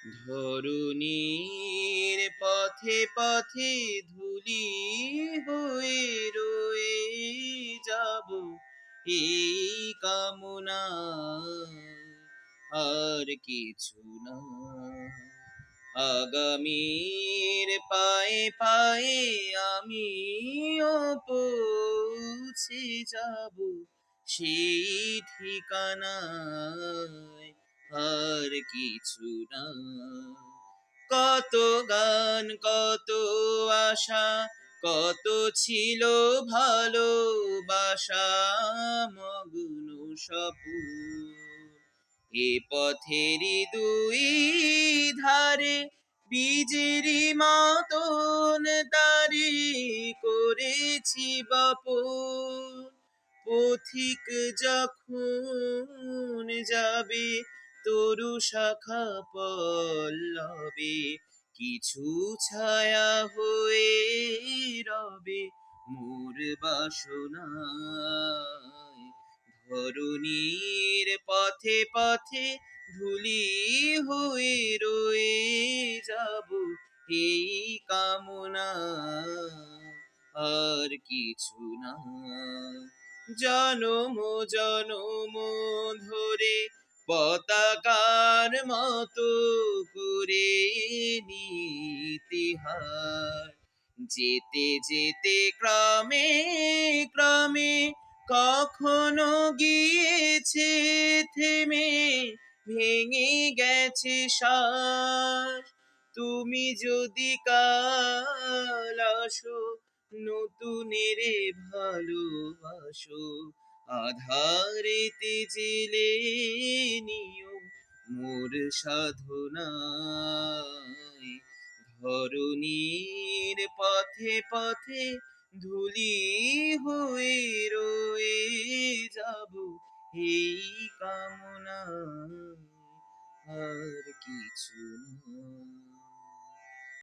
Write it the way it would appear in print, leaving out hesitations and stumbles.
ধরুণীর পথে পথে ধুলি হয়ে রয়ে যাব এই কামনা, আর কিছু না। আগামীর পায়ে পায়ে আমিও পৌঁছে যাব সেই ঠিকানায়, আর কিছু না। কত গান, কত আশা, কত ছিল ভালোবাসা, মগ্ন স্বপন। এ পথেরই দুই ধারে বীজেরই মতন তারি করেছি বপন। পথিক যখন যাবে তরু শাখা পল্লবে, কিছু ছায়া হয়ে রবে মোর বাসনায়। ধরুণীর পথে পথে ধুলি হয়ে রয়ে যাব এই কামনা, আর কিছু না। জনম জনম ধরে পতাকার মতো করে নিতিহার, যেতে যেতে ক্রমে ক্রমে কখনো গিয়েছে থেমে, ভেঙে গেছে শ্বাস। তুমি যদি কাল আসো নতুনেরে ভালোবাসো, আধারেতে জেলে নিও মোর সাধনায়। ধরুণীর পথে পথে ধুলি হয়ে রয়ে যাব এই কামনা, আর কিছু